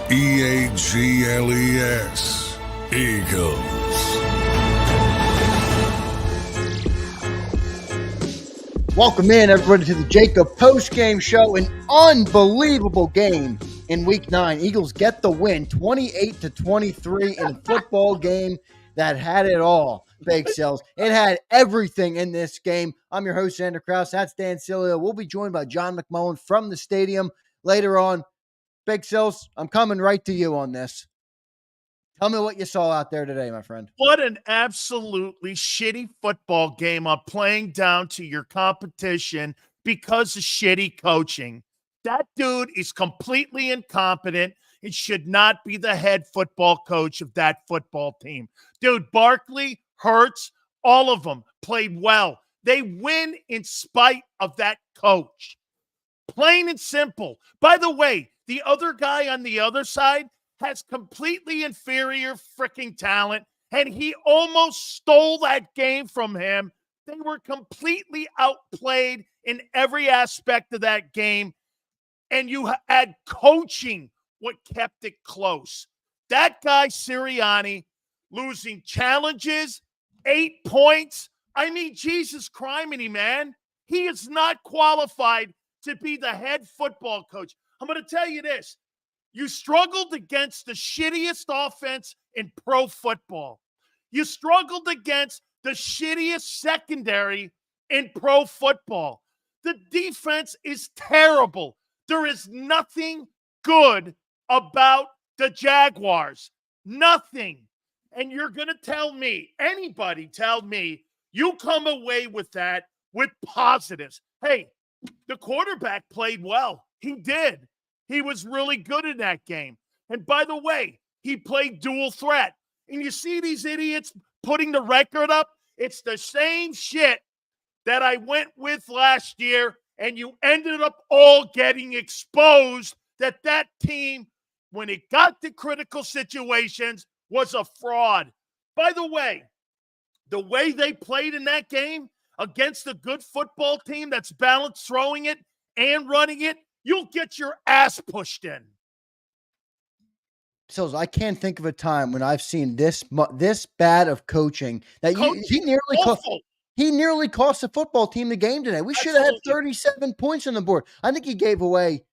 Eagles. Eagles. Welcome in, everybody, to the JAKIB post-game show. An unbelievable game in Week 9. Eagles get the win, 28-23 in a football game that had it all. Big Sills. It had everything in this game. I'm your host, Xander Krause. That's Dan Cilio. We'll be joined by John McMullen from the stadium later on. Big Sills, I'm coming right to you on this. Tell me what you saw out there today, my friend. What an absolutely shitty football game of playing down to your competition because of shitty coaching. That dude is completely incompetent. It should not be the head football coach of that football team. Dude, Barkley, Hurts, all of them played well. They win in spite of that coach. Plain and simple. By the way, the other guy on the other side has completely inferior freaking talent, and he almost stole that game from him. They were completely outplayed in every aspect of that game, and you had coaching what kept it close. That guy, Sirianni, losing challenges, 8 points. I mean, Jesus criminy, man. He is not qualified to be the head football coach. I'm going to tell you this. You struggled against the shittiest offense in pro football. You struggled against the shittiest secondary in pro football. The defense is terrible. There is nothing good about the Jaguars. Nothing. And you're going to tell me, anybody tell me, you come away with that with positives. Hey, the quarterback played well. He did. He was really good in that game. And by the way, he played dual threat. And you see these idiots putting the record up? It's the same shit that I went with last year, and you ended up all getting exposed that team, when it got to critical situations, was a fraud. By the way they played in that game against a good football team that's balanced throwing it and running it, you'll get your ass pushed in. So I can't think of a time when I've seen this bad of coaching that he nearly cost the football team the game today. We should have had 37 points on the board. I think he gave away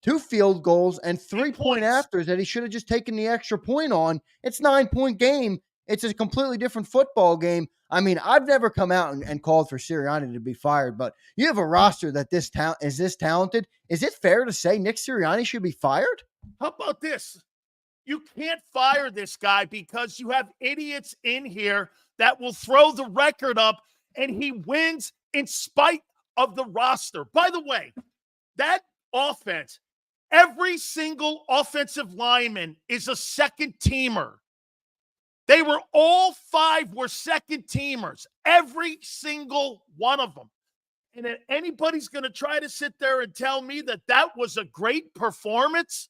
2 field goals and 3-point afters that he should have just taken the extra point on. It's 9-point game. It's a completely different football game. I mean, I've never come out and called for Sirianni to be fired, but you have a roster that is this talented. Is it fair to say Nick Sirianni should be fired? How about this? You can't fire this guy because you have idiots in here that will throw the record up, and he wins in spite of the roster. By the way, that offense, every single offensive lineman is a second teamer. They were all 5 were second teamers, every single one of them. And if anybody's going to try to sit there and tell me that was a great performance,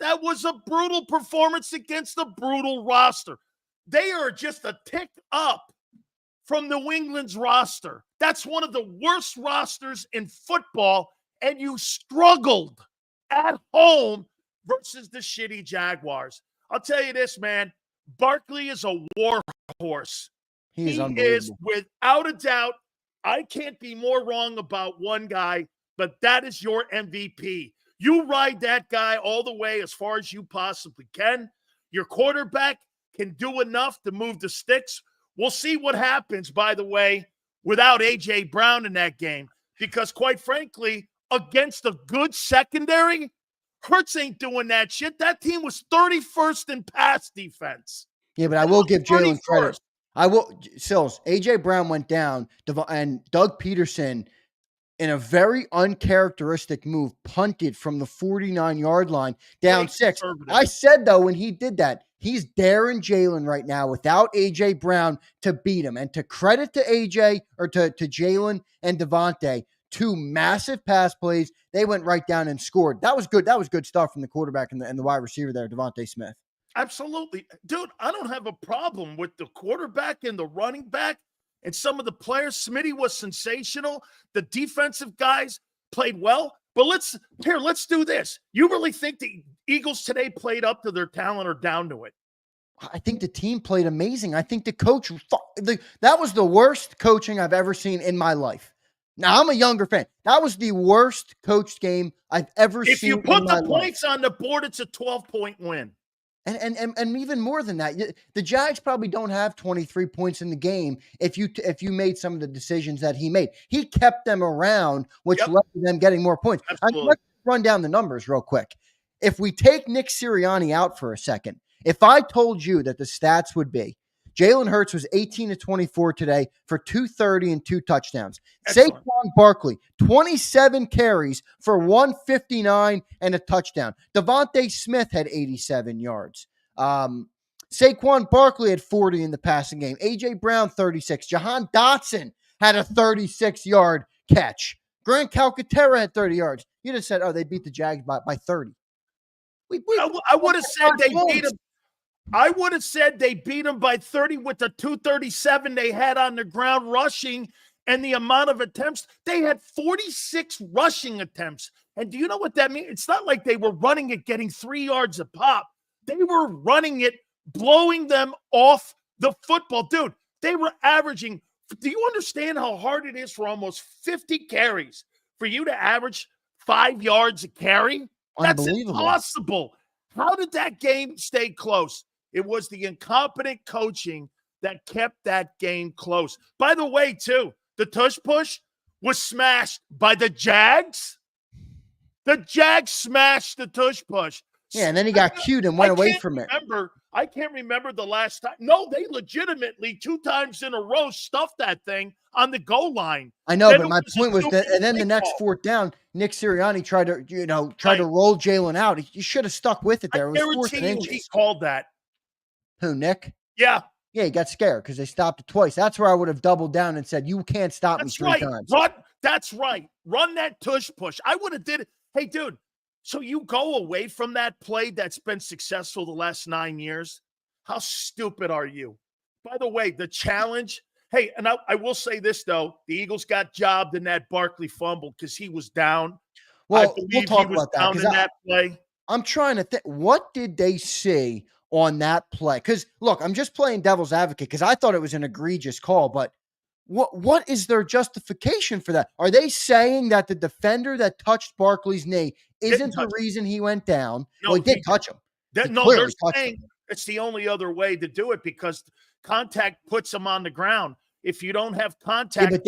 that was a brutal performance against a brutal roster. They are just a tick up from New England's roster. That's one of the worst rosters in football, and you struggled at home versus the shitty Jaguars. I'll tell you this, man. Barkley is a war horse. He is without a doubt. I can't be more wrong about one guy, but that is your MVP. You ride that guy all the way as far as you possibly can. Your quarterback can do enough to move the sticks. We'll see what happens, by the way, without A.J. Brown in that game. Because quite frankly, against a good secondary, Hurts ain't doing that shit. That team was 31st in pass defense. Yeah, but I will give Jalen credit. Sills, A.J. Brown went down, and Doug Peterson, in a very uncharacteristic move, punted from the 49-yard line down 6. I said, though, when he did that, he's daring Jalen right now without A.J. Brown to beat him. And to credit to A.J. or to Jalen and Devontae, 2 massive pass plays. They went right down and scored. That was good. That was good stuff from the quarterback and the wide receiver there, Devontae Smith. Absolutely. Dude, I don't have a problem with the quarterback and the running back and some of the players. Smitty was sensational. The defensive guys played well. But let's do this. You really think the Eagles today played up to their talent or down to it? I think the team played amazing. I think the coach, that was the worst coaching I've ever seen in my life. Now, I'm a younger fan. That was the worst coached game I've ever seen. If you put the points on the board, it's a 12-point win. And even more than that, the Jags probably don't have 23 points in the game if you made some of the decisions that he made. He kept them around, which led to them getting more points. Let's run down the numbers real quick. If we take Nick Sirianni out for a second, if I told you that the stats would be Jalen Hurts was 18-24 today for 230 and 2 touchdowns. Excellent. Saquon Barkley, 27 carries for 159 and a touchdown. Devontae Smith had 87 yards. Saquon Barkley had 40 in the passing game. A.J. Brown, 36. Jahan Dotson had a 36-yard catch. Grant Calcaterra had 30 yards. You just said, oh, they beat the Jags by 30. I would have said they beat them. I would have said they beat them by 30 with the 237 they had on the ground rushing and the amount of attempts. They had 46 rushing attempts. And do you know what that means? It's not like they were running it, getting 3 yards a pop. They were running it, blowing them off the football. Dude, they were averaging. Do you understand how hard it is for almost 50 carries for you to average 5 yards a carry? That's impossible. How did that game stay close? It was the incompetent coaching that kept that game close. By the way, too, the tush push was smashed by the Jags. The Jags smashed the tush push. Yeah, and then he got cute and went away from it. I can't remember the last time. No, they legitimately 2 times in a row stuffed that thing on the goal line. I know, but my point was that, and then the next fourth down, Nick Sirianni tried to roll Jalen out. He should have stuck with it there. It was 4th and inches. He called that. Who, Nick? Yeah. Yeah, he got scared because they stopped it twice. That's where I would have doubled down and said, you can't stop me 3 times. That's right. Run that tush push. I would have did it. Hey, dude, so you go away from that play that's been successful the last 9 years? How stupid are you? By the way, the challenge. Hey, and I will say this, though. The Eagles got jobbed in that Barkley fumble because he was down. Well, we'll talk about that. In that play. I'm trying to think. What did they see on that play? Because, look, I'm just playing devil's advocate because I thought it was an egregious call, but what is their justification for that? Are they saying that the defender that touched Barkley's knee isn't the reason he went down? No, well, he did touch him. They're saying it's the only other way to do it because contact puts him on the ground. If you don't have contact, but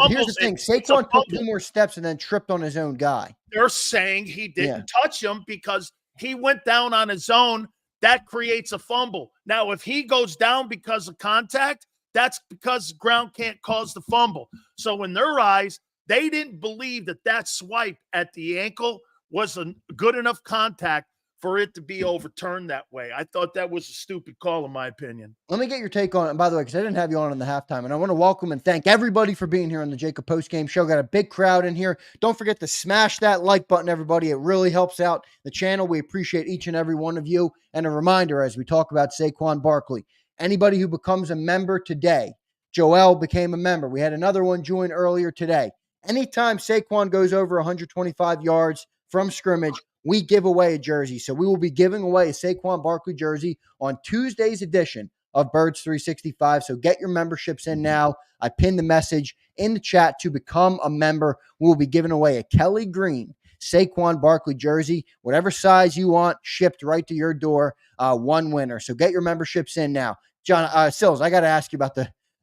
here's the thing: Saquon took 2 more steps and then tripped on his own guy. They're saying he didn't touch him because he went down on his own. That creates a fumble. Now, if he goes down because of contact, that's because ground can't cause the fumble. So in their eyes, they didn't believe that swipe at the ankle was a good enough contact for it to be overturned that way. I thought that was a stupid call, in my opinion. Let me get your take on it. And by the way, because I didn't have you on in the halftime, and I want to welcome and thank everybody for being here on the JAKIB Postgame Show. Got a big crowd in here. Don't forget to smash that like button, everybody. It really helps out the channel. We appreciate each and every one of you. And a reminder, as we talk about Saquon Barkley, anybody who becomes a member today, Joel became a member. We had another one join earlier today. Anytime Saquon goes over 125 yards from scrimmage, we give away a jersey. So we will be giving away a Saquon Barkley jersey on Tuesday's edition of Birds 365. So get your memberships in now. I pinned the message in the chat to become a member. We will be giving away a Kelly Green Saquon Barkley jersey, whatever size you want, shipped right to your door. One winner. So get your memberships in now. John Sills, I got to ask you about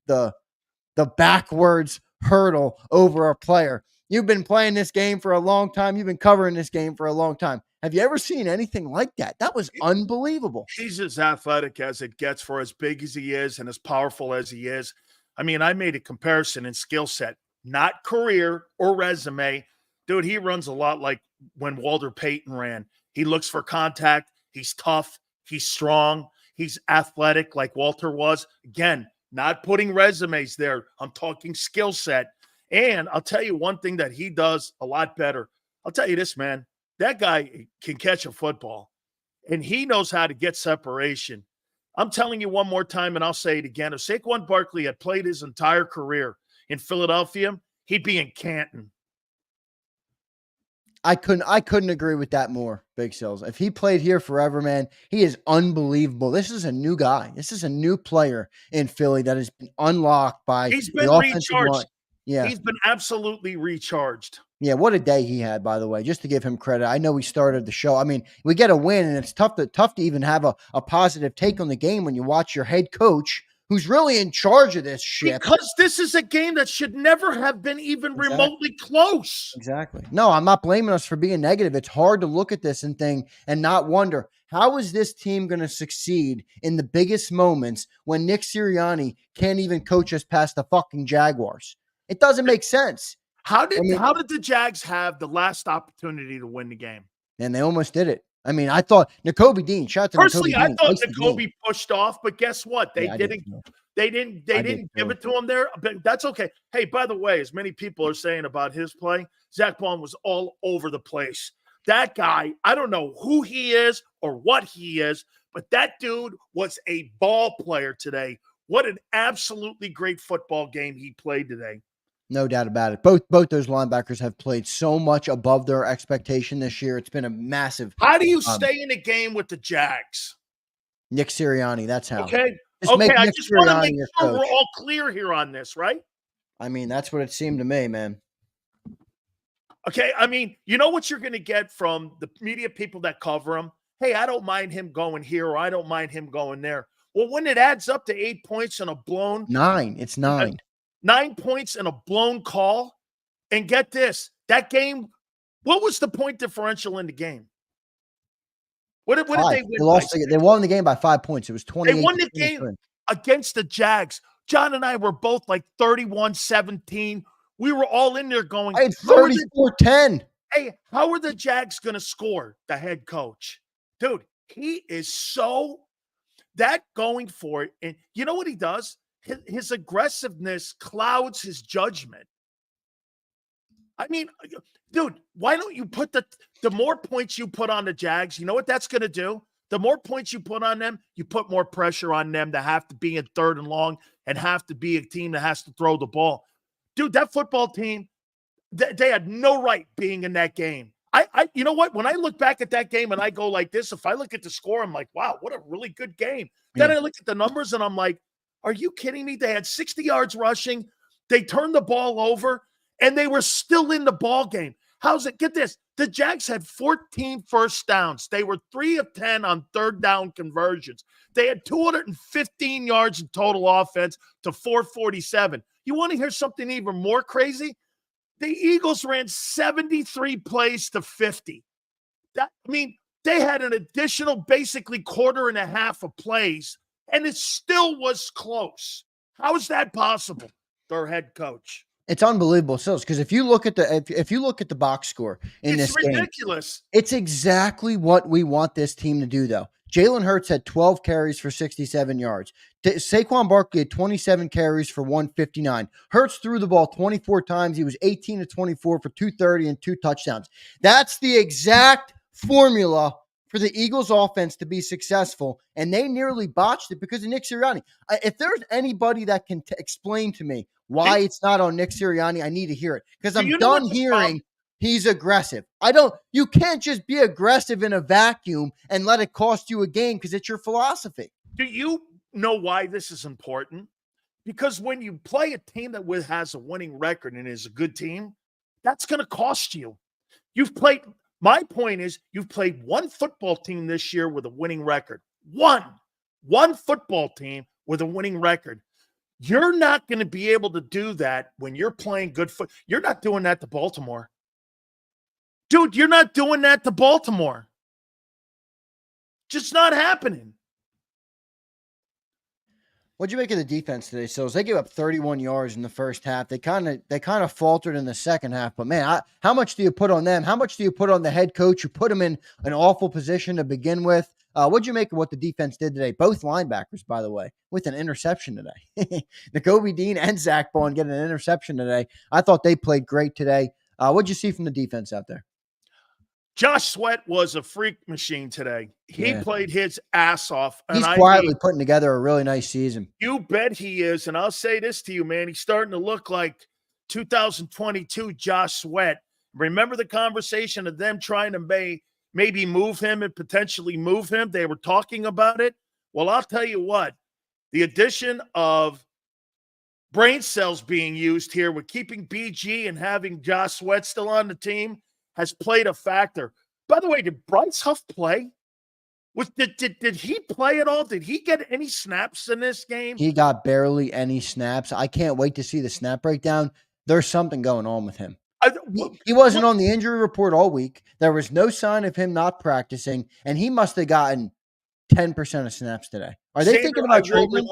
the backwards hurdle over a player. You've been playing this game for a long time. You've been covering this game for a long time. Have you ever seen anything like that? That was unbelievable. He's as athletic as it gets for as big as he is and as powerful as he is. I mean, I made a comparison in skill set, not career or resume. Dude, he runs a lot like when Walter Payton ran. He looks for contact. He's tough. He's strong. He's athletic like Walter was. Again, not putting resumes there. I'm talking skill set. And I'll tell you one thing that he does a lot better. I'll tell you this, man. That guy can catch a football, and he knows how to get separation. I'm telling you one more time, and I'll say it again. If Saquon Barkley had played his entire career in Philadelphia, he'd be in Canton. I couldn't agree with that more, Big Sills. If he played here forever, man, he is unbelievable. This is a new guy. This is a new player in Philly that has been unlocked by He's the been offensive line. recharged. Yeah. He's been absolutely recharged. Yeah, what a day he had, by the way, just to give him credit. I know we started the show. I mean, we get a win, and it's tough to even have a positive take on the game when you watch your head coach, who's really in charge of this shit. Because this is a game that should never have been even remotely close. Exactly. No, I'm not blaming us for being negative. It's hard to look at this and not wonder, how is this team going to succeed in the biggest moments when Nick Sirianni can't even coach us past the fucking Jaguars? It doesn't make sense. How did the Jags have the last opportunity to win the game? And they almost did it. I mean, I thought Nakobe Dean, shout out to Personally, Nakobe Dean. I thought Nakobe pushed off, but guess what? They Yeah, didn't give it to him there. But that's okay. Hey, by the way, as many people are saying about his play, Zach Bond was all over the place. That guy, I don't know who he is or what he is, but that dude was a ball player today. What an absolutely great football game he played today. No doubt about it. Both those linebackers have played so much above their expectation this year. It's been a massive. How do you stay in the game with the Jags? Nick Sirianni, that's how. Okay. Just make I Nick just want to Sirianni make your sure coach. we're all clear here on this, right? I mean, that's what it seemed to me, man. Okay. I mean, you know what you're going to get from the media people that cover him? Hey, I don't mind him going here, or I don't mind him going there. Well, when it adds up to 8 points and a blown 9, it's 9. 9 points and a blown call, and get this, that game, what was the point differential in the game? What did they win? They won the game by 5 points. It was 28. They won the game against the Jags. John and I were both like 31-17. We were all in there going, I had 34-10. Hey, how are the Jags going to score? The head coach. Dude, he is so that going for it. And you know what he does? His aggressiveness clouds his judgment. I mean, dude, why don't you put the more points you put on the Jags, you know what that's going to do? The more points you put on them, you put more pressure on them to have to be in 3rd and long and have to be a team that has to throw the ball. Dude, that football team, they had no right being in that game. You know what? When I look back at that game and I go like this, if I look at the score, I'm like, wow, what a really good game. Yeah. Then I look at the numbers and I'm like, are you kidding me? They had 60 yards rushing. They turned the ball over, and they were still in the ball game. How's it? Get this. The Jags had 14 first downs. They were 3 of 10 on 3rd down conversions. They had 215 yards in total offense to 447. You want to hear something even more crazy? The Eagles ran 73 plays to 50. They had an additional basically quarter and a half of plays, and it still was close. How is that possible? Their head coach. It's unbelievable, Sills, because if you look at the box score in this game, it's ridiculous. It's exactly what we want this team to do, though. Jalen Hurts had 12 carries for 67 yards. Saquon Barkley had 27 carries for 159. Hurts threw the ball 24 times. He was 18 to 24 for 230 and 2 touchdowns. That's the exact formula for the Eagles offense to be successful, and they nearly botched it because of Nick Sirianni. If there's anybody that can explain to me why it's not on Nick Sirianni, I need to hear it, because I'm done hearing he's aggressive. You can't just be aggressive in a vacuum and let it cost you a game because it's your philosophy. Do you know why this is important? Because when you play a team that has a winning record and is a good team, that's going to cost you. My point is, you've played one football team this year with a winning record. One football team with a winning record. You're not going to be able to do that when you're playing good foot. You're not doing that to Baltimore. Dude, you're not doing that to Baltimore. Just not happening. What'd you make of the defense today, Sills? They gave up 31 yards in the first half. They kind of faltered in the second half. But man, how much do you put on them? How much do you put on the head coach who put them in an awful position to begin with? What'd you make of what the defense did today? Both linebackers, by the way, with an interception today. Nakobe Dean and Zach Bond getting an interception today. I thought they played great today. What'd you see from the defense out there? Josh Sweat was a freak machine today. He played his ass off. He's quietly putting together a really nice season. You bet he is. And I'll say this to you, man. He's starting to look like 2022 Josh Sweat. Remember the conversation of them trying to maybe move him and potentially move him? They were talking about it. Well, I'll tell you what, the addition of brain cells being used here with keeping BG and having Josh Sweat still on the team has played a factor. By the way, did Bryce Huff play? Did he play at all? Did he get any snaps in this game? He got barely any snaps. I can't wait to see the snap breakdown. There's something going on with him. He wasn't on the injury report all week. There was no sign of him not practicing, and he must have gotten 10% of snaps today. Are they thinking about trading him?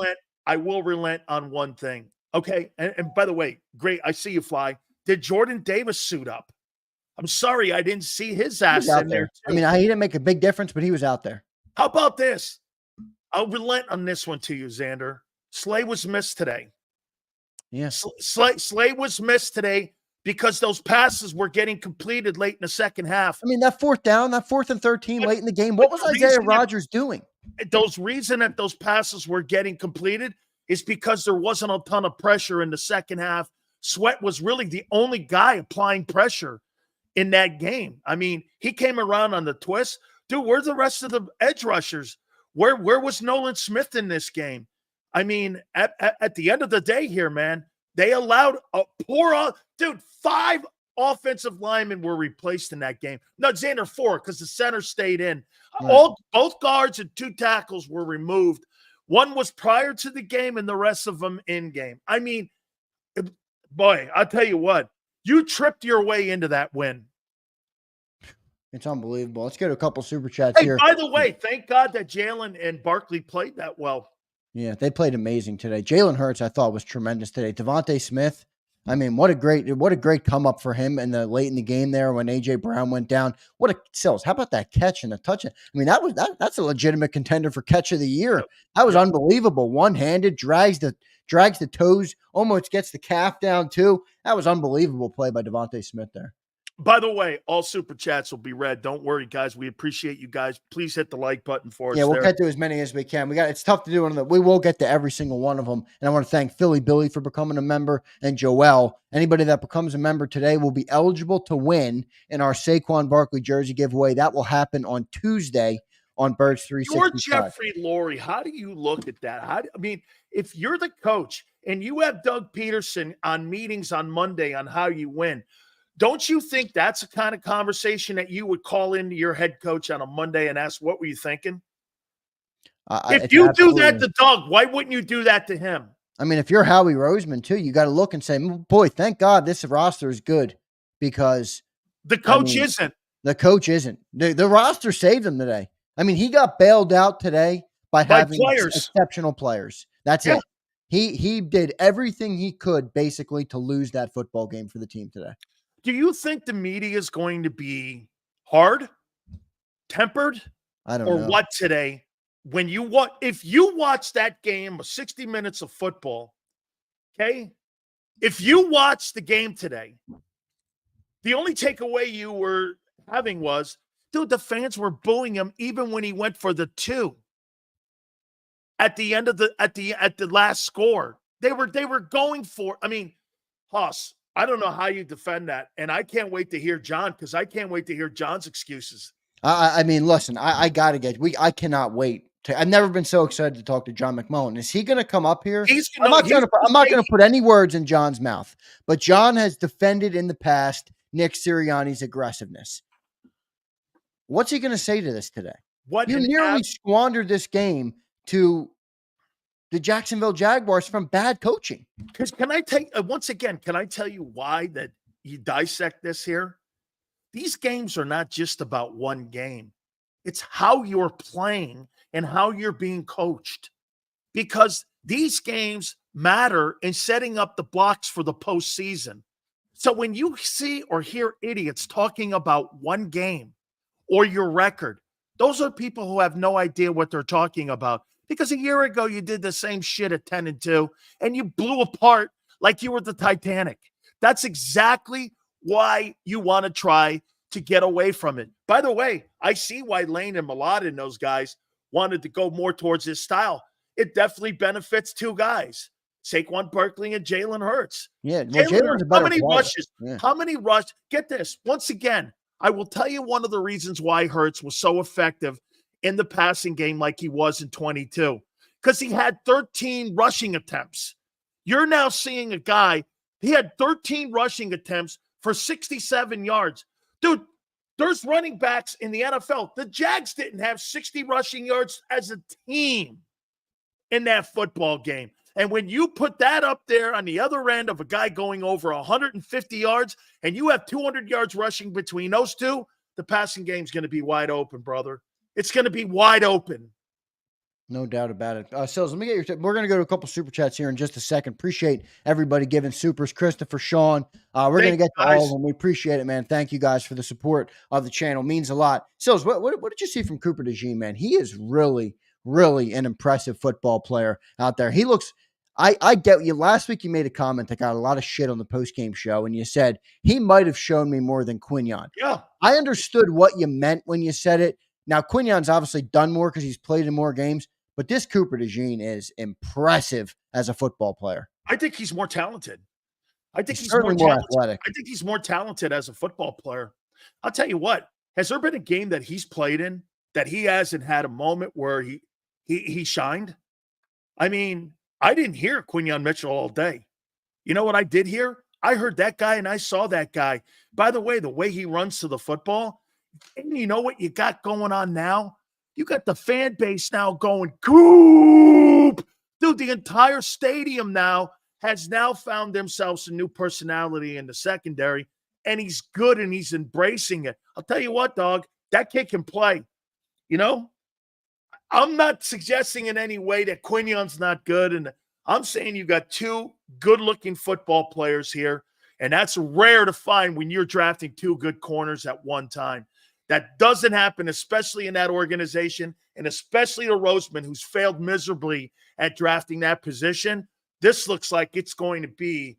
I will relent on one thing. Okay, and by the way, great. I see you fly. Did Jordan Davis suit up? I'm sorry I didn't see his ass in there. I mean, he didn't make a big difference, but he was out there. How about this? I'll relent on this one to you, Xander. Slay was missed today. Yes. Slay was missed today because those passes were getting completed late in the second half. I mean, that fourth and 13 late in the game, what was Isaiah Rodgers doing? Reason that those passes were getting completed is because there wasn't a ton of pressure in the second half. Sweat was really the only guy applying pressure in that game. I mean, he came around on the twist. Dude, where's the rest of the edge rushers? Where was Nolan Smith in this game? I mean, at the end of the day here, man, they allowed a dude, 5 offensive linemen were replaced in that game. No, Xander, 4, because the center stayed in. Right. Both guards and 2 tackles were removed. One was prior to the game and the rest of them in game. I mean, boy, I'll tell you what, you tripped your way into that win. It's unbelievable. Let's get a couple super chats here. By the way, thank God that Jalen and Barkley played that well. Yeah, they played amazing today. Jalen Hurts, I thought, was tremendous today. Devontae Smith, I mean, what a great come up for him late in the game there when AJ Brown went down. Sills, how about that catch and the touch? I mean, that's a legitimate contender for catch of the year. That was unbelievable. One-handed, drags the toes, almost gets the calf down too. That was unbelievable play by Devontae Smith there. By the way, all super chats will be read. Don't worry, guys. We appreciate you guys. Please hit the like button for us. Yeah, we'll get to as many as we can. It's tough to do one of them. We will get to every single one of them. And I want to thank Philly Billy for becoming a member and Joel. Anybody that becomes a member today will be eligible to win in our Saquon Barkley jersey giveaway. That will happen on Tuesday on Birds 365. You're Jeffrey Lurie. How do you look at that? If you're the coach and you have Doug Peterson on meetings on Monday on how you win, don't you think that's the kind of conversation that you would call into your head coach on a Monday and ask, what were you thinking? If you do that to Doug, why wouldn't you do that to him? I mean, if you're Howie Roseman too, you got to look and say, boy, thank God this roster is good because the coach isn't. The coach isn't. The roster saved him today. I mean, he got bailed out today by having exceptional players. That's it. He did everything he could basically to lose that football game for the team today. Do you think the media is going to be hard, tempered, or what today? If you watch that game of 60 minutes of football, okay? If you watch the game today, the only takeaway you were having was, dude, the fans were booing him even when he went for the 2 at the end of at the last score. They were going for. I mean, Hoss, I don't know how you defend that. And I can't wait to hear John because I can't wait to hear John's excuses. I mean, listen, I got to I cannot wait. I've never been so excited to talk to John McMullen. Is he going to come up here? I'm not going to put any words in John's mouth, but John has defended in the past Nick Sirianni's aggressiveness. What's he going to say to this today? You nearly squandered this game to the Jacksonville Jaguars from bad coaching. Because can I tell you why that you dissect this here? These games are not just about one game. It's how you're playing and how you're being coached. Because these games matter in setting up the blocks for the postseason. So when you see or hear idiots talking about one game or your record, those are people who have no idea what they're talking about. Because a year ago, you did the same shit at 10-2, and you blew apart like you were the Titanic. That's exactly why you want to try to get away from it. By the way, I see why Lane and Malott and those guys wanted to go more towards this style. It definitely benefits 2 guys. Saquon Barkley and Jalen Hurts. Yeah, well, Jalen Jalen's Hurts, a better player. rushes? Yeah. How many rushes? Get this. Once again, I will tell you one of the reasons why Hurts was so effective in the passing game like he was in 22, because he had 13 rushing attempts. You're now seeing a guy, he had 13 rushing attempts for 67 yards. Dude, there's running backs in the NFL. The Jags didn't have 60 rushing yards as a team in that football game. And when you put that up there on the other end of a guy going over 150 yards and you have 200 yards rushing between those two, the passing game's going to be wide open, brother. It's going to be wide open. No doubt about it. Sills, let me get your we're going to go to a couple super chats here in just a second. Appreciate everybody giving supers. Christopher, Sean, we're going to get to all of them. We appreciate it, man. Thank you guys for the support of the channel. Means a lot. Sills, what did you see from Cooper DeJean, man? He is really, really an impressive football player out there. He looks I get you. Last week you made a comment that got a lot of shit on the post-game show, and you said he might have shown me more than Quinyon. Yeah. I understood what you meant when you said it. Now, Quinyon's obviously done more because he's played in more games, but this Cooper DeJean is impressive as a football player. I think he's more talented. I think he's certainly more athletic. I think he's more talented as a football player. I'll tell you what, has there been a game that he's played in that he hasn't had a moment where he shined? I mean, I didn't hear Quinyon Mitchell all day. You know what I did hear? I heard that guy and I saw that guy. By the way he runs to the football, and you know what you got going on now? You got the fan base now going, Coop! Dude, the entire stadium now has now found themselves a new personality in the secondary, and he's good and he's embracing it. I'll tell you what, dog, that kid can play. You know, I'm not suggesting in any way that Quinyon's not good, and I'm saying you got two good-looking football players here, and that's rare to find when you're drafting two good corners at one time. That doesn't happen, especially in that organization, and especially to Roseman, who's failed miserably at drafting that position. This looks like it's going to be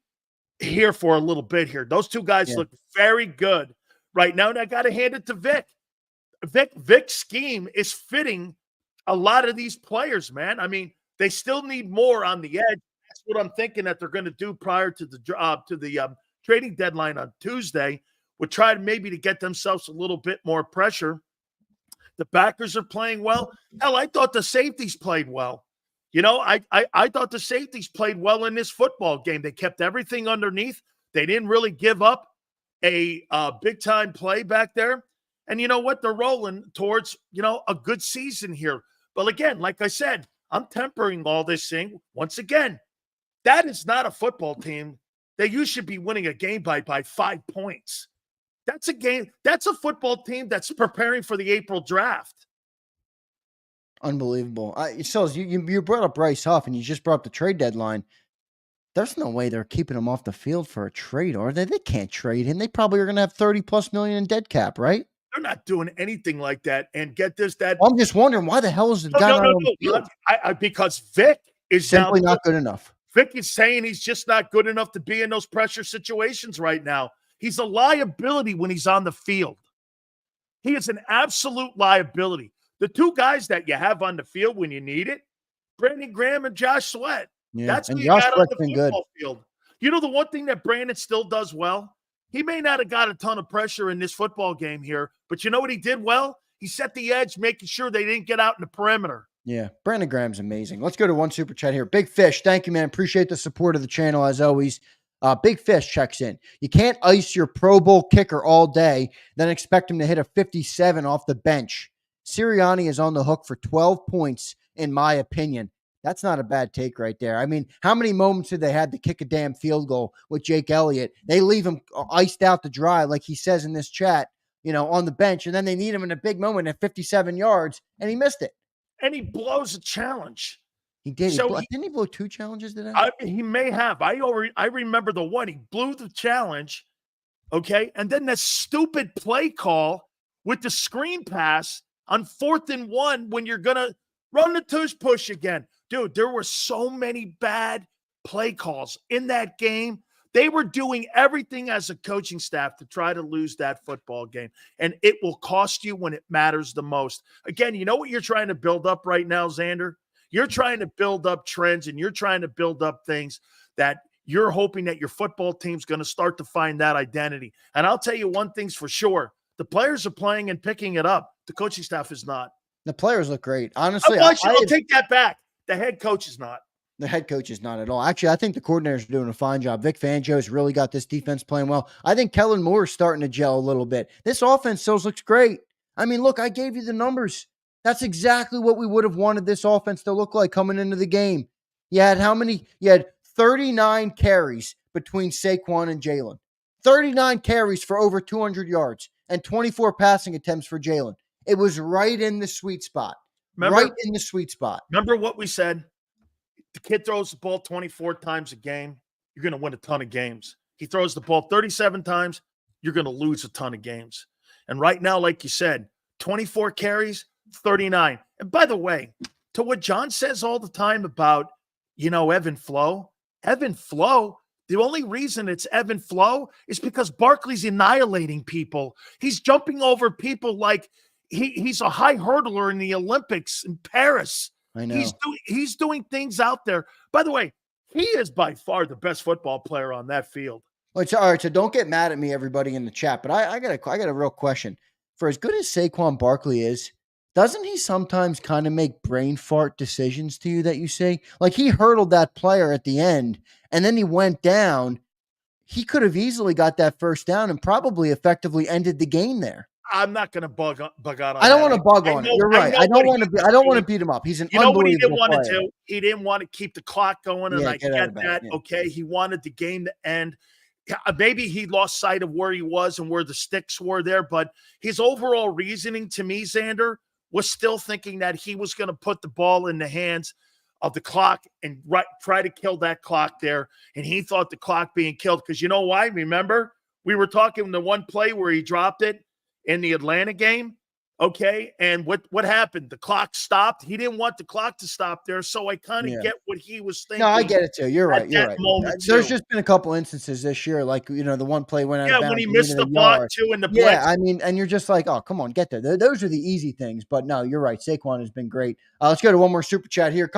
here for a little bit here. Those two guys look very good right now, and I got to hand it to Vic. Vic's scheme is fitting a lot of these players, man. I mean, they still need more on the edge. That's what I'm thinking that they're going to do prior to the trading deadline on Tuesday. Would try to maybe to get themselves a little bit more pressure. The backers are playing well. Hell, I thought the safeties played well. You know, I thought the safeties played well in this football game. They kept everything underneath. They didn't really give up a big-time play back there. And you know what? They're rolling towards, a good season here. But again, like I said, I'm tempering all this thing. Once again, that is not a football team that you should be winning a game by 5 points. That's a game. That's a football team that's preparing for the April draft. Unbelievable. So you brought up Bryce Huff, and you just brought up the trade deadline. There's no way they're keeping him off the field for a trade, are they? They can't trade him. They probably are going to have $30+ million in dead cap, right? They're not doing anything like that. And get this, I'm just wondering why the hell is the guy on the field? Because Vic is simply not good enough. Vic is saying he's just not good enough to be in those pressure situations right now. He's a liability when he's on the field. He is an absolute liability. The two guys that you have on the field when you need it, Brandon Graham and Josh Sweat. Yeah, that's and who you got on Sweat's the football field. You know the one thing that Brandon still does well? He may not have got a ton of pressure in this football game here, but you know what he did well? He set the edge, making sure they didn't get out in the perimeter. Yeah, Brandon Graham's amazing. Let's go to one super chat here. Big Fish, thank you, man. Appreciate the support of the channel as always. Big Fish checks in. You can't ice your Pro Bowl kicker all day, then expect him to hit a 57 off the bench. Sirianni is on the hook for 12 points, in my opinion. That's not a bad take right there. I mean, how many moments did they had to kick a damn field goal with Jake Elliott? They leave him iced out to dry, like he says in this chat, on the bench, and then they need him in a big moment at 57 yards, and he missed it. And he blows a challenge. He did. So didn't he blow 2 challenges today? He may have. I remember the one. He blew the challenge, okay? And then that stupid play call with the screen pass on 4th and 1 when you're going to run the tush push again. Dude, there were so many bad play calls in that game. They were doing everything as a coaching staff to try to lose that football game, and it will cost you when it matters the most. Again, you know what you're trying to build up right now, Xander? You're trying to build up trends and you're trying to build up things that you're hoping that your football team's going to start to find that identity. And I'll tell you one thing's for sure. The players are playing and picking it up. The coaching staff is not. The players look great. Honestly, I'll take that back. The head coach is not. The head coach is not at all. Actually, I think the coordinators are doing a fine job. Vic Fangio's really got this defense playing well. I think Kellen Moore is starting to gel a little bit. This offense still looks great. I mean, look, I gave you the numbers. That's exactly what we would have wanted this offense to look like coming into the game. You had how many? You had 39 carries between Saquon and Jalen. 39 carries for over 200 yards and 24 passing attempts for Jalen. It was right in the sweet spot. Right in the sweet spot. Remember what we said? The kid throws the ball 24 times a game, you're going to win a ton of games. He throws the ball 37 times, you're going to lose a ton of games. And right now, like you said, 24 carries, 39. And by the way, to what John says all the time about, Evan Flow, the only reason it's Evan Flow is because Barkley's annihilating people. He's jumping over people like he's a high hurdler in the Olympics in Paris. I know. He's doing things out there. By the way, he is by far the best football player on that field. Well, all right, so don't get mad at me, everybody in the chat, but I got a real question. For as good as Saquon Barkley is, doesn't he sometimes kind of make brain fart decisions to you that you see? Like he hurdled that player at the end, and then he went down. He could have easily got that first down and probably effectively ended the game there. I'm not going to bug out on I don't want to bug on it. You're right. I don't want to beat him up. He's an unbelievable what he didn't want player. to do? He didn't want to keep the clock going, and I get that. Yeah. Okay, he wanted the game to end. Maybe he lost sight of where he was and where the sticks were there, but his overall reasoning to me, Xander, was still thinking that he was going to put the ball in the hands of the clock and try to kill that clock there, and he thought the clock being killed because you know why? Remember, we were talking the one play where he dropped it in the Atlanta game, okay? And what happened? The clock stopped. He didn't want the clock to stop there, so I kind of get what he was thinking. No, I get it too. You're right. There's too. just been a couple instances this year, like the one play went out of bounds. Yeah, when he missed the block too in the blitz. Yeah, I mean, and you're just like, oh, come on, get there. Those are the easy things. But no, you're right. Saquon has been great. Let's go to one more super chat here.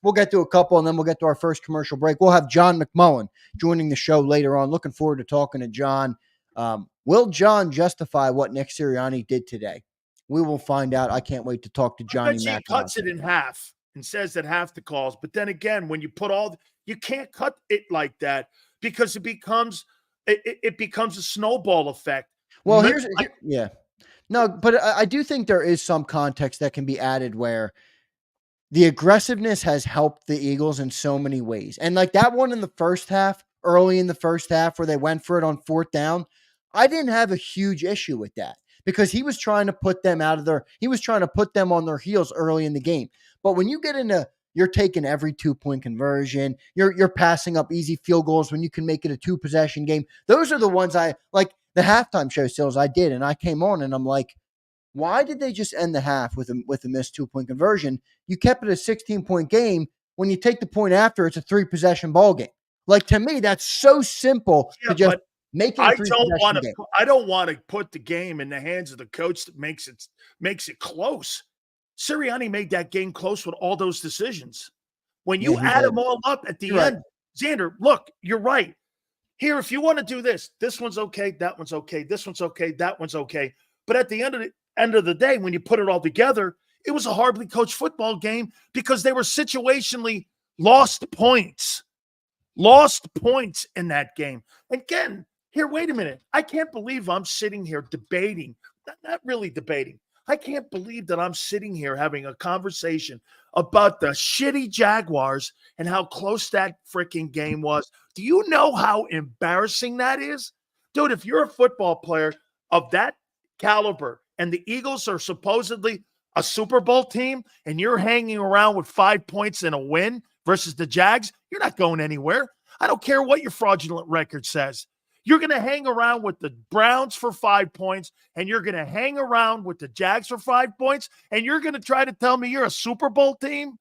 We'll get to a couple, and then we'll get to our first commercial break. We'll have John McMullen joining the show later on. Looking forward to talking to John. Will John justify what Nick Sirianni did today? We will find out. I can't wait to talk to Johnny Mac. He cuts it in half and says that half the calls. But then again, when you you can't cut it like that because it becomes a snowball effect. Well, no, but I do think there is some context that can be added where the aggressiveness has helped the Eagles in so many ways. And like that one in the first half, early in the first half where they went for it on fourth down, I didn't have a huge issue with that because he was trying to put them on their heels early in the game. But when you get into, you're taking every 2-point conversion, you're passing up easy field goals when you can make it a 2-possession game. Those are the ones I like. The halftime show stills I did, and I came on and I'm like, why did they just end the half with a missed 2-point conversion? You kept it a 16-point game. When you take the point after, it's a 3-possession ball game. Like, to me, that's so simple to just make it a 3-possession game. I don't want to put the game in the hands of the coach that makes it close. Sirianni made that game close with all those decisions. When you add them all up at the end, Xander, look, you're right. Here, if you want to do this one's okay, that one's okay, this one's okay, that one's okay. But at the end of the day, when you put it all together, it was a horribly coached football game because they were situationally lost points in that game. Again, here, wait a minute. I can't believe I'm sitting here debating, not really debating. I can't believe that I'm sitting here having a conversation about the shitty Jaguars and how close that freaking game was. Do you know how embarrassing that is? Dude, if you're a football player of that caliber and the Eagles are supposedly a Super Bowl team and you're hanging around with 5 points in a win versus the Jags, you're not going anywhere. I don't care what your fraudulent record says. You're going to hang around with the Browns for 5 points, and you're going to hang around with the Jags for 5 points, and you're going to try to tell me you're a Super Bowl team?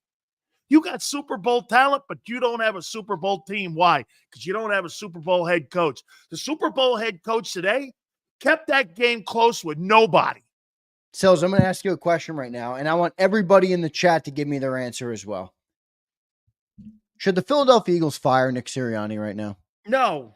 You got Super Bowl talent, but you don't have a Super Bowl team. Why? Because you don't have a Super Bowl head coach. The Super Bowl head coach today kept that game close with nobody. Sills, I'm going to ask you a question right now, and I want everybody in the chat to give me their answer as well. Should the Philadelphia Eagles fire Nick Sirianni right now? No.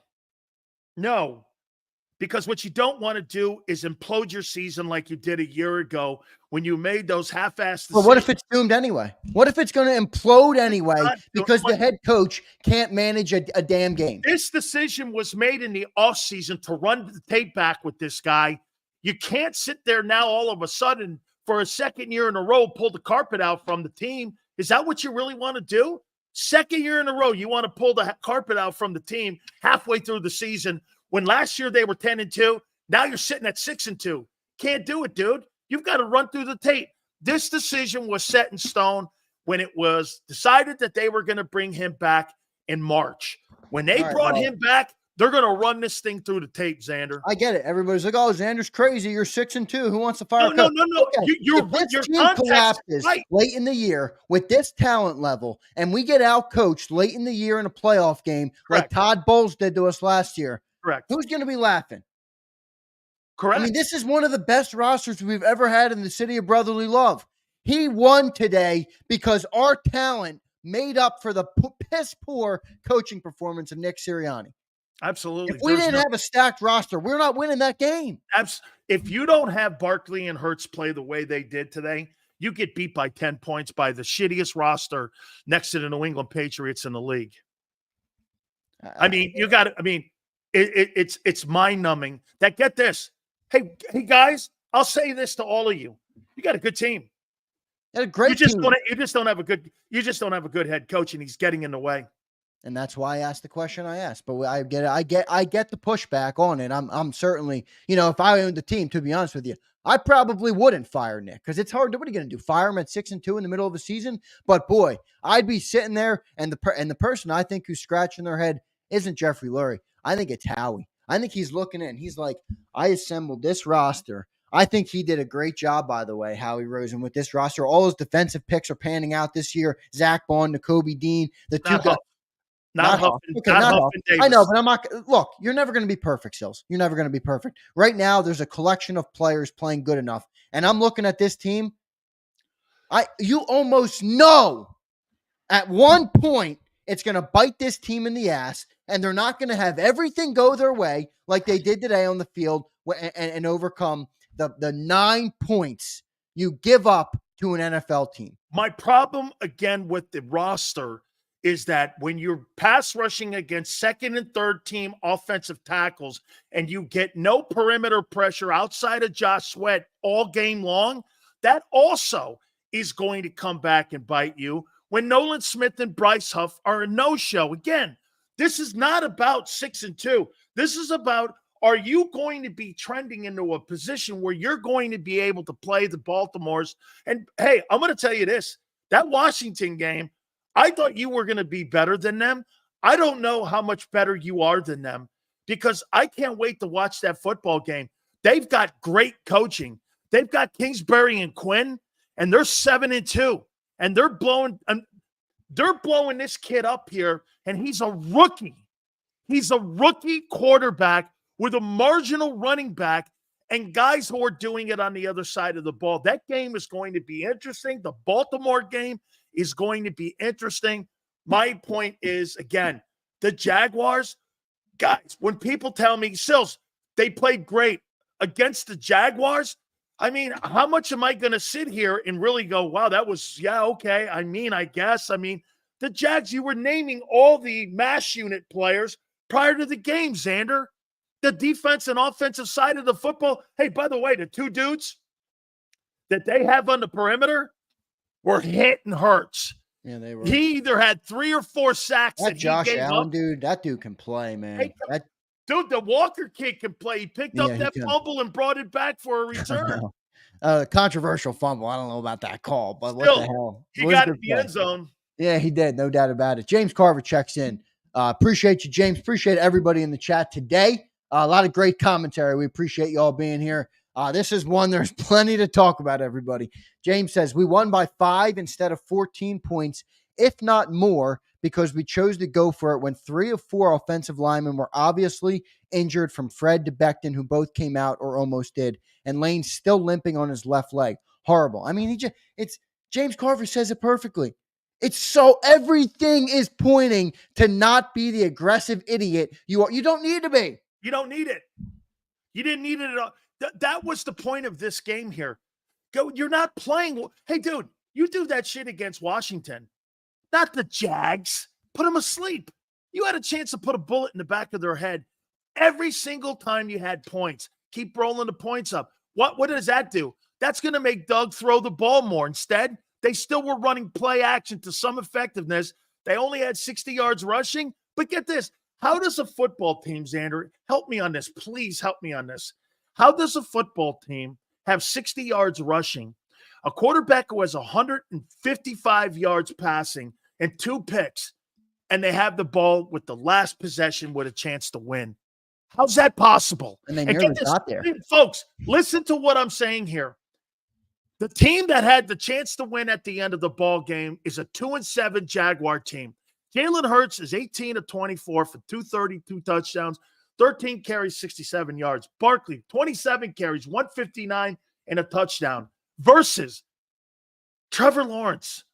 Because what you don't want to do is implode your season like you did a year ago when you made those half-assed decisions. But what if it's doomed anyway? What if it's going to implode anyway because the head coach can't manage a damn game? This decision was made in the offseason to run the tape back with this guy. You can't sit there now all of a sudden for a second year in a row, pull the carpet out from the team. Is that what you really want to do? Second year in a row, you want to pull the carpet out from the team halfway through the season. When last year they were 10-2, now you're sitting at 6-2. Can't do it, dude. You've got to run through the tape. This decision was set in stone when it was decided that they were going to bring him back in March. When they brought him back, they're going to run this thing through the tape, Xander. I get it. Everybody's like, "Oh, Xander's crazy. You're 6-2. Who wants to fire?" No. Okay. Your team collapses late in the year with this talent level, and we get out coached late in the year in a playoff game, like Todd Bowles did to us last year. Correct. Who's going to be laughing? Correct. I mean, this is one of the best rosters we've ever had in the city of brotherly love. He won today because our talent made up for the piss-poor coaching performance of Nick Sirianni. Absolutely. If we didn't have a stacked roster, we're not winning that game. If you don't have Barkley and Hurts play the way they did today, you get beat by 10 points by the shittiest roster next to the New England Patriots in the league. It's mind-numbing. That get this. Hey guys, I'll say this to all of you. You got a good team. A great team. You just don't have a good head coach, and he's getting in the way. And that's why I asked the question I asked. But I get it. I get the pushback on it. I'm certainly, if I owned the team, to be honest with you, I probably wouldn't fire Nick because it's hard. What are you going to do? Fire him at 6-2 in the middle of the season? But boy, I'd be sitting there, and the person I think who's scratching their head isn't Jeffrey Lurie. I think it's Howie. I think he's looking in. He's like, I assembled this roster. I think he did a great job, by the way, Howie Rosen, with this roster. All his defensive picks are panning out this year. Zach Bond, Nakobe Dean, the two guys. Not Huff. I know, but I'm not. Look, you're never going to be perfect, Sills. You're never going to be perfect. Right now, there's a collection of players playing good enough, and I'm looking at this team. You almost know at one point it's going to bite this team in the ass, and they're not going to have everything go their way like they did today on the field and overcome the 9 points you give up to an NFL team. My problem, again, with the roster is that when you're pass rushing against second and third team offensive tackles and you get no perimeter pressure outside of Josh Sweat all game long, that also is going to come back and bite you when Nolan Smith and Bryce Huff are a no-show. Again, this is not about 6-2. This is about, are you going to be trending into a position where you're going to be able to play the Baltimores? And hey, I'm going to tell you this, that Washington game, I thought you were going to be better than them. I don't know how much better you are than them because I can't wait to watch that football game. They've got great coaching. They've got Kingsbury and Quinn, and they're 7-2, and they're blowing this kid up here, and he's a rookie. He's a rookie quarterback with a marginal running back and guys who are doing it on the other side of the ball. That game is going to be interesting. The Baltimore game is going to be interesting. My point is, again, the Jaguars, guys, when people tell me, Sills, they played great against the Jaguars, I mean, how much am I going to sit here and really go, wow, that was, yeah, okay. I guess. The Jags, you were naming all the MASH unit players prior to the game, Xander. The defense and offensive side of the football. Hey, by the way, the two dudes that they have on the perimeter were hitting Hurts. Yeah, they were. He either had 3 or 4 sacks. That Josh Allen up. dude, that dude can play, man. Hey, dude, the Walker kid can play. He picked up that fumble and brought it back for a return. Controversial fumble. I don't know about that call, but still, what the hell? He got in the end zone. Yeah, he did. No doubt about it. James Carver checks in. Appreciate you, James. Appreciate everybody in the chat today. A lot of great commentary. We appreciate you all being here. This is one, there's plenty to talk about, everybody. James says, we won by 5 instead of 14 points, if not more, because we chose to go for it when 3 of 4 offensive linemen were obviously injured, from Fred to Becton, who both came out or almost did, and Lane's still limping on his left leg. Horrible. I mean, it's James Carver says it perfectly. It's so everything is pointing to not be the aggressive idiot you are. You don't need to be. You don't need it. You didn't need it at all. That was the point of this game here. You're not playing. Hey, dude, you do that shit against Washington, not the Jags. Put them asleep. You had a chance to put a bullet in the back of their head every single time you had points. Keep rolling the points up. What does that do? That's going to make Doug throw the ball more. Instead, they still were running play action to some effectiveness. They only had 60 yards rushing. But get this. How does a football team, Xander, help me on this. Please help me on this. How does a football team have 60 yards rushing, a quarterback who has 155 yards passing and 2 picks, and they have the ball with the last possession with a chance to win? How's that possible? And they nearly got there. Folks, listen to what I'm saying here. The team that had the chance to win at the end of the ball game is a 2-7 Jaguar team. Jalen Hurts is 18 of 24 for 232 touchdowns, 13 carries, 67 yards. Barkley, 27 carries, 159 and a touchdown. Versus Trevor Lawrence,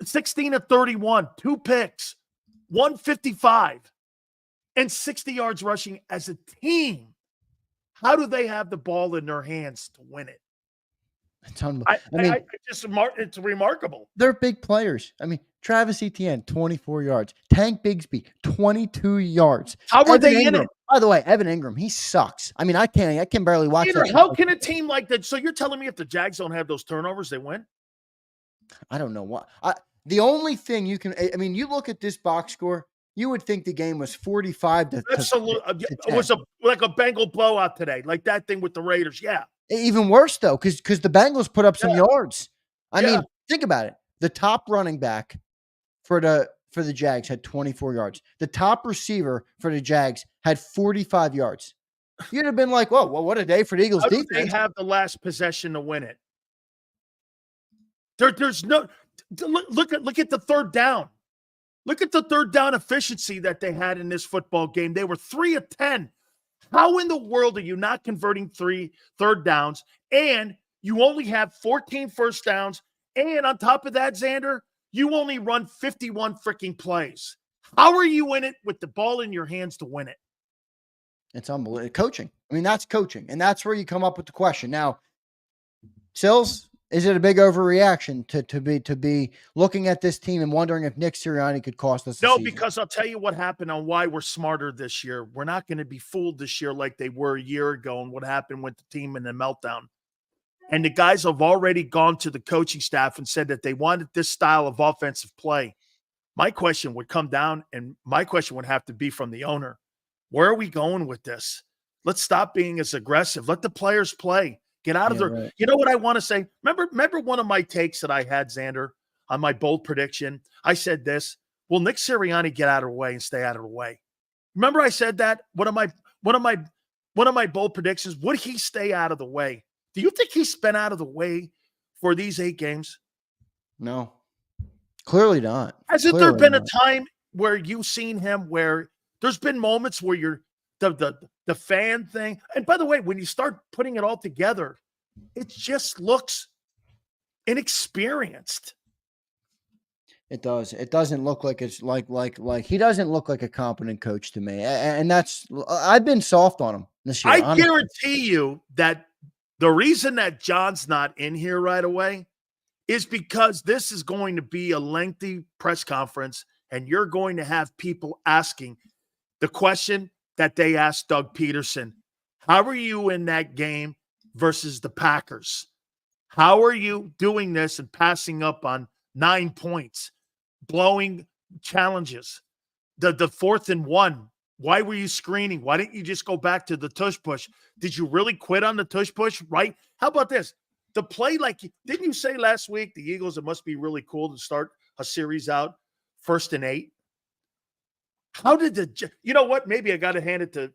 16 of 31, 2 picks, 155 and 60 yards rushing as a team. How do they have the ball in their hands to win it? It's unbelievable. It's remarkable. They're big players. I mean, Travis Etienne, 24 yards. Tank Bigsby, 22 yards. How are they in it? By the way, Evan Ingram, he sucks. I mean, I can barely watch that. How can a team like that? So you're telling me if the Jags don't have those turnovers, they win? I don't know what. The only thing you can, I mean, you look at this box score, you would think the game was 45 to Absolutely. It was like a Bengal blowout today, like that thing with the Raiders. Yeah. Even worse, though, because the Bengals put up some yards. I mean, think about it. The top running back for the Jags had 24 yards. The top receiver for the Jags had 45 yards. You'd have been like, whoa, well, what a day for the Eagles defense. They have the last possession to win it. There's no look at the third down. Look at the third down efficiency that they had in this football game. They were 3 of 10. How in the world are you not converting 3 third downs and you only have 14 first downs? And on top of that, Xander, you only run 51 freaking plays. How are you in it with the ball in your hands to win it? It's unbelievable. Coaching. I mean, that's coaching. And that's where you come up with the question. Now, Sills, is it a big overreaction to be looking at this team and wondering if Nick Sirianni could cost us? No, because I'll tell you what happened on why we're smarter this year. We're not going to be fooled this year like they were a year ago and what happened with the team in the meltdown. And the guys have already gone to the coaching staff and said that they wanted this style of offensive play. My question would come down, and my question would have to be from the owner. Where are we going with this? Let's stop being as aggressive. Let the players play. Get out of there. Right. You know what I want to say? Remember one of my takes that I had, Xander, on my bold prediction? I said this. Will Nick Sirianni get out of the way and stay out of the way? Remember I said that? One of my bold predictions. Would he stay out of the way? Do you think he's been out of the way for these 8 games? No. Clearly not. Hasn't there been a time where you've seen him where there's been moments where you're the fan thing? And by the way, when you start putting it all together, it just looks inexperienced. It does. It doesn't look like it's like he doesn't look like a competent coach to me. And that's, I've been soft on him this year. I guarantee you that the reason that John's not in here right away is because this is going to be a lengthy press conference and you're going to have people asking the question that they asked Doug Peterson. How are you in that game versus the Packers? How are you doing this and passing up on 9 points, blowing challenges? The 4th and 1. Why were you screening? Why didn't you just go back to the tush push? Did you really quit on the tush push? Right? How about this? The play, didn't you say last week, the Eagles, it must be really cool to start a series out 1st and 8? How did you know what? Maybe I got to hand it to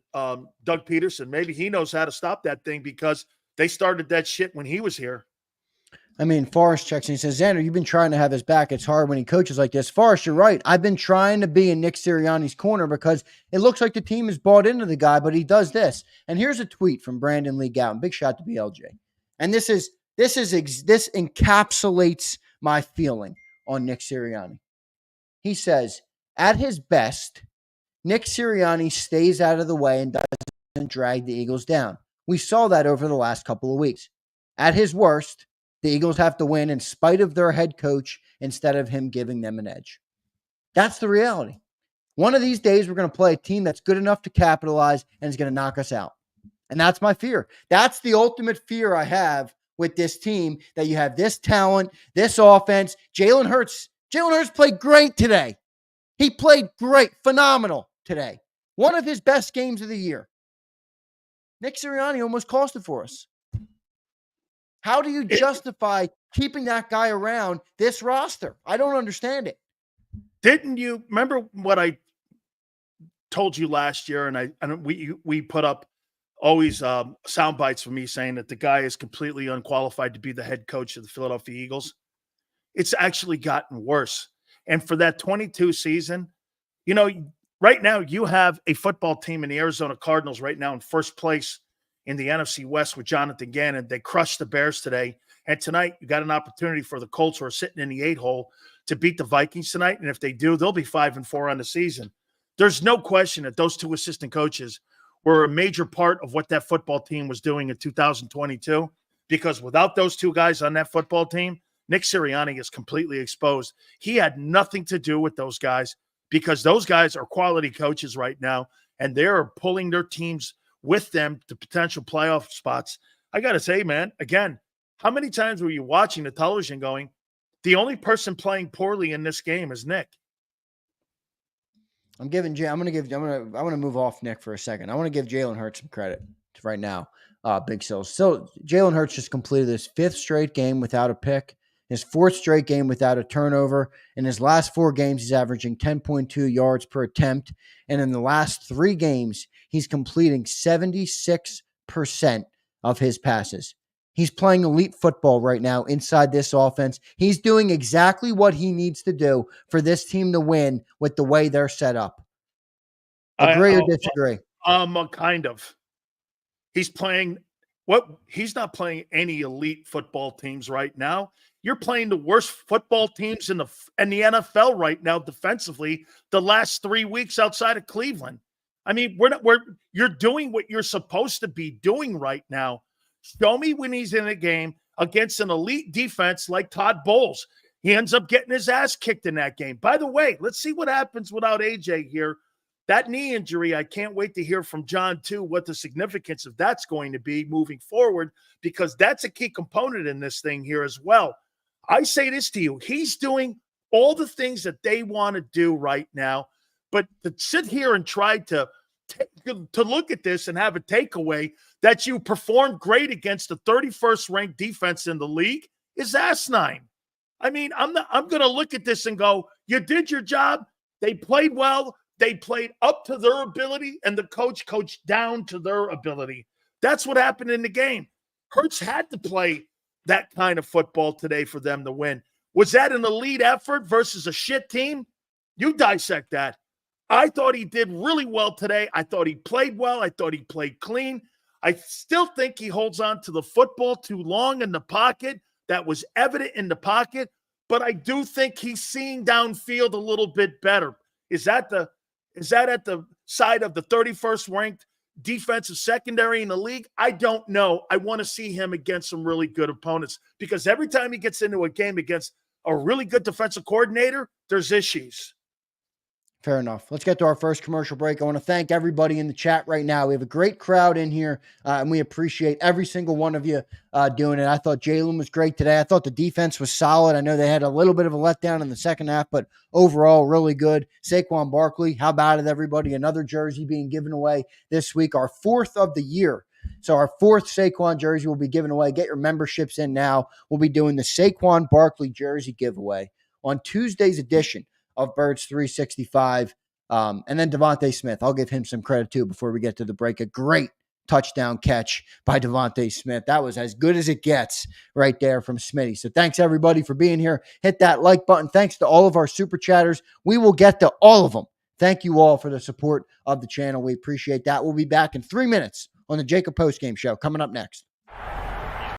Doug Peterson. Maybe he knows how to stop that thing because they started that shit when he was here. I mean, Forrest checks in. He says, Xander, you've been trying to have his back. It's hard when he coaches like this. Forrest, you're right. I've been trying to be in Nick Sirianni's corner because it looks like the team is bought into the guy, but he does this. And here's a tweet from Brandon Lee Gowton. Big shout to BLJ. And this encapsulates my feeling on Nick Sirianni. He says, at his best, Nick Sirianni stays out of the way and doesn't drag the Eagles down. We saw that over the last couple of weeks. At his worst, the Eagles have to win in spite of their head coach instead of him giving them an edge. That's the reality. One of these days, we're going to play a team that's good enough to capitalize and is going to knock us out. And that's my fear. That's the ultimate fear I have with this team, that you have this talent, this offense. Jalen Hurts played great today. He played great, phenomenal today. One of his best games of the year. Nick Sirianni almost cost it for us. How do you justify keeping that guy around this roster? I don't understand it. Didn't you remember what I told you last year? And we put up always sound bites from me saying that the guy is completely unqualified to be the head coach of the Philadelphia Eagles. It's actually gotten worse. And for that 22 season, right now you have a football team in the Arizona Cardinals right now in first place in the NFC West with Jonathan Gannon. They crushed the Bears today. And tonight, you got an opportunity for the Colts, who are sitting in the 8-hole, to beat the Vikings tonight. And if they do, they'll be 5-4 on the season. There's no question that those two assistant coaches were a major part of what that football team was doing in 2022, because without those two guys on that football team, Nick Sirianni is completely exposed. He had nothing to do with those guys, because those guys are quality coaches right now, and they're pulling their teams with them to potential playoff spots. I got to say, man, again, how many times were you watching the television going, the only person playing poorly in this game is Nick? I want to move off Nick for a second. I want to give Jalen Hurts some credit right now. Big Sills. So Jalen Hurts just completed his 5th straight game without a pick, his 4th straight game without a turnover. In his last 4 games, he's averaging 10.2 yards per attempt. And in the last 3 games, he's completing 76% of his passes. He's playing elite football right now inside this offense. He's doing exactly what he needs to do for this team to win with the way they're set up. Agree or disagree? Kind of. He's not playing any elite football teams right now. You're playing the worst football teams in the NFL right now defensively the last 3 weeks outside of Cleveland. I mean, you're doing what you're supposed to be doing right now. Show me when he's in a game against an elite defense like Todd Bowles. He ends up getting his ass kicked in that game. By the way, let's see what happens without AJ here. That knee injury, I can't wait to hear from John, too, what the significance of that's going to be moving forward, because that's a key component in this thing here as well. I say this to you. He's doing all the things that they want to do right now, but to sit here and try to look at this and have a takeaway that you performed great against the 31st ranked defense in the league is asinine. I mean, I'm going to look at this and go, you did your job. They played well. They played up to their ability, and the coach coached down to their ability. That's what happened in the game. Hurts had to play that kind of football today for them to win. Was that an elite effort versus a shit team? You dissect that. I thought he did really well today. I thought he played well. I thought he played clean. I still think he holds on to the football too long in the pocket. That was evident in the pocket, but I do think he's seeing downfield a little bit better. Is that at the side of the 31st ranked defensive secondary in the league? I don't know. I want to see him against some really good opponents, because every time he gets into a game against a really good defensive coordinator, there's issues. Fair enough. Let's get to our first commercial break. I want to thank everybody in the chat right now. We have a great crowd in here, and we appreciate every single one of you doing it. I thought Jalen was great today. I thought the defense was solid. I know they had a little bit of a letdown in the second half, but overall, really good. Saquon Barkley, how about it, everybody? Another jersey being given away this week, our 4th of the year. So our 4th Saquon jersey will be given away. Get your memberships in now. We'll be doing the Saquon Barkley jersey giveaway on Tuesday's edition of Birds 365. And then Devontae Smith, I'll give him some credit too before we get to the break. A great touchdown catch by Devontae Smith. That was as good as it gets right there from Smitty. So thanks everybody for being here. Hit that like button. Thanks to all of our super chatters. We will get to all of them. Thank you all for the support of the channel. We appreciate that. We'll be back in 3 minutes on the JAKIB Postgame Show coming up next.